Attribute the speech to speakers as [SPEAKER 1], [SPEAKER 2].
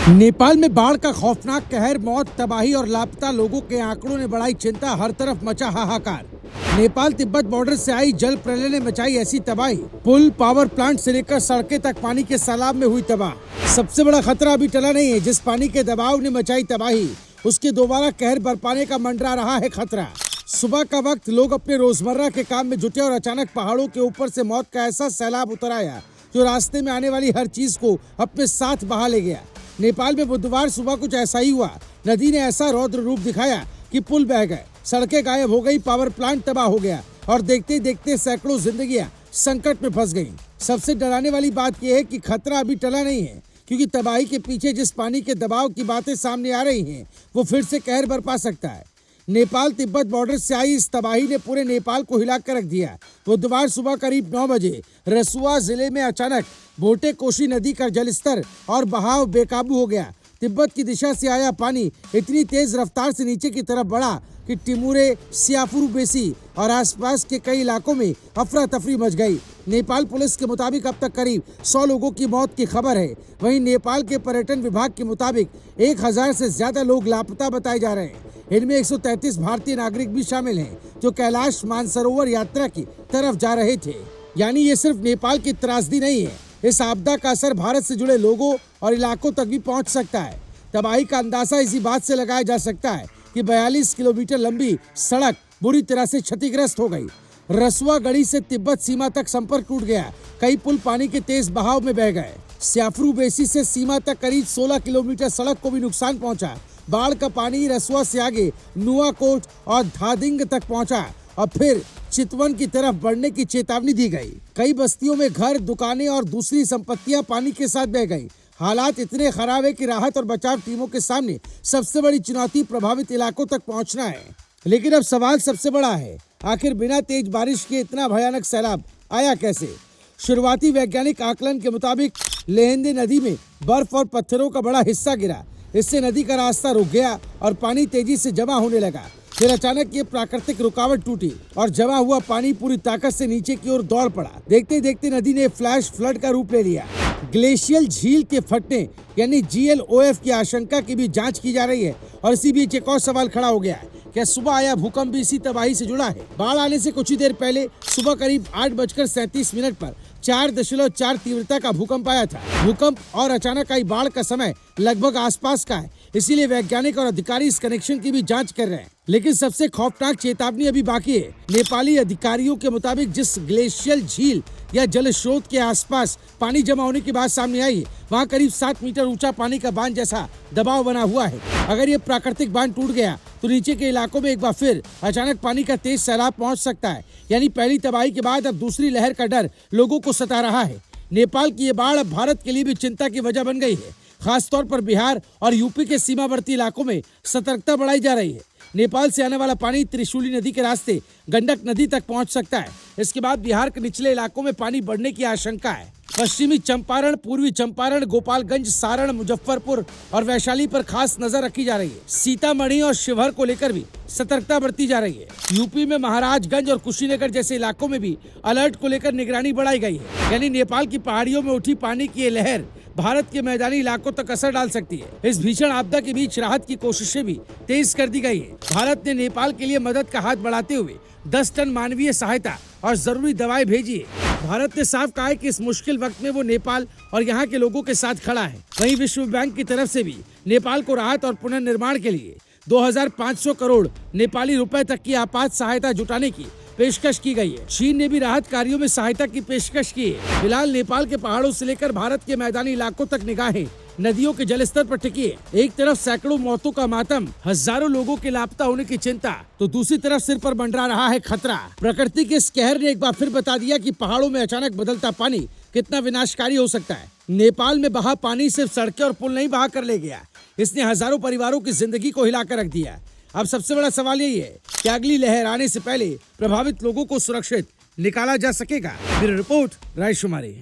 [SPEAKER 1] नेपाल में बाढ़ का खौफनाक कहर, मौत, तबाही और लापता लोगों के आंकड़ों ने बढ़ाई चिंता। हर तरफ मचा हाहाकार। नेपाल तिब्बत बॉर्डर से आई जल प्रलय ने मचाई ऐसी तबाही। पुल, पावर प्लांट से लेकर सड़कें तक पानी के सैलाब में हुई तबाह। सबसे बड़ा खतरा अभी टला नहीं है। जिस पानी के दबाव ने मचाई तबाही, उसके दोबारा कहर बरपाने का मंडरा रहा है खतरा। सुबह का वक्त लोग अपने रोजमर्रा के काम में जुटे और अचानक पहाड़ों के ऊपर से मौत का ऐसा सैलाब उतर आया जो रास्ते में आने वाली हर चीज को अपने साथ बहा ले गया। नेपाल में बुधवार सुबह कुछ ऐसा ही हुआ। नदी ने ऐसा रौद्र रूप दिखाया कि पुल बह गए, सड़कें गायब हो गई, पावर प्लांट तबाह हो गया और देखते देखते सैकड़ों जिंदगियां संकट में फंस गईं। सबसे डराने वाली बात यह है कि खतरा अभी टला नहीं है, क्योंकि तबाही के पीछे जिस पानी के दबाव की बातें सामने आ रही हैं, वो फिर से कहर बरपा सकता है। नेपाल तिब्बत बॉर्डर से आई इस तबाही ने पूरे नेपाल को हिला कर रख दिया। बुधवार सुबह करीब 9 बजे रसुआ जिले में अचानक भोटे कोशी नदी का जलस्तर और बहाव बेकाबू हो गया। तिब्बत की दिशा से आया पानी इतनी तेज रफ्तार से नीचे की तरफ बढ़ा कि टिमुरे, सियाफुरु बेसी और आसपास के कई इलाकों में अफरा तफरी मच गई। नेपाल पुलिस के मुताबिक अब तक करीब 100 लोगों की मौत की खबर है। वहीं नेपाल के पर्यटन विभाग के मुताबिक 1000 से ज्यादा लोग लापता बताए जा रहे हैं। इनमें 133 भारतीय नागरिक भी शामिल हैं, जो कैलाश मानसरोवर यात्रा की तरफ जा रहे थे। यानी ये सिर्फ नेपाल की त्रासदी नहीं है, इस आपदा का असर भारत से जुड़े लोगों और इलाकों तक भी पहुंच सकता है। तबाही का अंदाजा इसी बात से लगाया जा सकता है कि 42 किलोमीटर लंबी सड़क बुरी तरह से क्षतिग्रस्त हो गई। रसुआ गढ़ी से तिब्बत सीमा तक संपर्क टूट गया। कई पुल पानी के तेज बहाव में बह गए। सियाफुरु बेसी से सीमा तक करीब 16 किलोमीटर सड़क को भी नुकसान पहुंचा। बाढ़ का पानी रसुआ से आगे नुआकोट और धादिंग तक पहुंचा और फिर चितवन की तरफ बढ़ने की चेतावनी दी गई। कई बस्तियों में घर, दुकानें और दूसरी संपत्तियां पानी के साथ बह गई। हालात इतने खराब है कि राहत और बचाव टीमों के सामने सबसे बड़ी चुनौती प्रभावित इलाकों तक पहुंचना है। लेकिन अब सवाल सबसे बड़ा है, आखिर बिना तेज बारिश के इतना भयानक सैलाब आया कैसे? शुरुआती वैज्ञानिक आकलन के मुताबिक लेहेंदे नदी में बर्फ और पत्थरों का बड़ा हिस्सा गिरा। इससे नदी का रास्ता रुक गया और पानी तेजी से जमा होने लगा। फिर अचानक ये प्राकृतिक रुकावट टूटी और जमा हुआ पानी पूरी ताकत से नीचे की ओर दौड़ पड़ा। देखते देखते नदी ने फ्लैश फ्लड का रूप ले लिया। ग्लेशियल झील के फटने यानी GLOF की आशंका की भी जांच की जा रही है। और इसी बीच एक और सवाल खड़ा हो गया है, क्या सुबह आया भूकंप भी इसी तबाही से जुड़ा है? बाढ़ आने से कुछ ही देर पहले सुबह करीब 8:37 पर 4.4 तीव्रता का भूकंप आया था। भूकंप और अचानक आई बाढ़ का समय लगभग आसपास का है, इसीलिए वैज्ञानिक और अधिकारी इस कनेक्शन की भी जांच कर रहे हैं। लेकिन सबसे खौफनाक चेतावनी अभी बाकी है। नेपाली अधिकारियों के मुताबिक जिस ग्लेशियल झील या जल स्रोत के आसपास पानी जमा होने की बात सामने आई, वहाँ करीब 7 मीटर ऊंचा पानी का बांध जैसा दबाव बना हुआ है। अगर ये प्राकृतिक बांध टूट गया तो नीचे के इलाकों में एक बार फिर अचानक पानी का तेज सैलाब पहुंच सकता है। यानी पहली तबाही के बाद अब दूसरी लहर का डर लोगों को सता रहा है। नेपाल की ये बाढ़ अब भारत के लिए भी चिंता की वजह बन गई है। खासतौर पर बिहार और यूपी के सीमावर्ती इलाकों में सतर्कता बढ़ाई जा रही है। नेपाल से आने वाला पानी त्रिशूली नदी के रास्ते गंडक नदी तक पहुंच सकता है। इसके बाद बिहार के निचले इलाकों में पानी बढ़ने की आशंका है। पश्चिमी चंपारण, पूर्वी चंपारण, गोपालगंज, सारण, मुजफ्फरपुर और वैशाली पर खास नजर रखी जा रही है। सीतामढ़ी और शिवहर को लेकर भी सतर्कता बरती जा रही है। यूपी में महाराजगंज और कुशीनगर जैसे इलाकों में भी अलर्ट को लेकर निगरानी बढ़ाई गई है। यानी नेपाल की पहाड़ियों में उठी पानी की ये लहर भारत के मैदानी इलाकों तक असर डाल सकती है। इस भीषण आपदा के बीच राहत की कोशिशें भी तेज कर दी गई है। भारत ने नेपाल के लिए मदद का हाथ बढ़ाते हुए 10 टन मानवीय सहायता और जरूरी दवाएं भेजी है। भारत ने साफ कहा है कि इस मुश्किल वक्त में वो नेपाल और यहाँ के लोगों के साथ खड़ा है। वहीं विश्व बैंक की तरफ से भी नेपाल को राहत और पुनर्निर्माण के लिए 2500 करोड़ नेपाली रुपए तक की आपात सहायता जुटाने की पेशकश की गई है। चीन ने भी राहत कार्यों में सहायता की पेशकश की है। फिलहाल नेपाल के पहाड़ों से लेकर भारत के मैदानी इलाकों तक निगाहें नदियों के जलस्तर पर टिकी है। एक तरफ सैकड़ों मौतों का मातम, हजारों लोगों के लापता होने की चिंता, तो दूसरी तरफ सिर पर मंडरा रहा है खतरा। प्रकृति के इस कहर ने एक बार फिर बता दिया कि पहाड़ों में अचानक बदलता पानी कितना विनाशकारी हो सकता है। नेपाल में बहा पानी सिर्फ सड़कें और पुल नहीं बहा कर ले गया, इसने हजारों परिवारों की जिंदगी को हिलाकर रख दिया। अब सबसे बड़ा सवाल यही है कि अगली लहर आने से पहले प्रभावित लोगों को सुरक्षित निकाला जा सकेगा। Bureau report, रायशुमारी।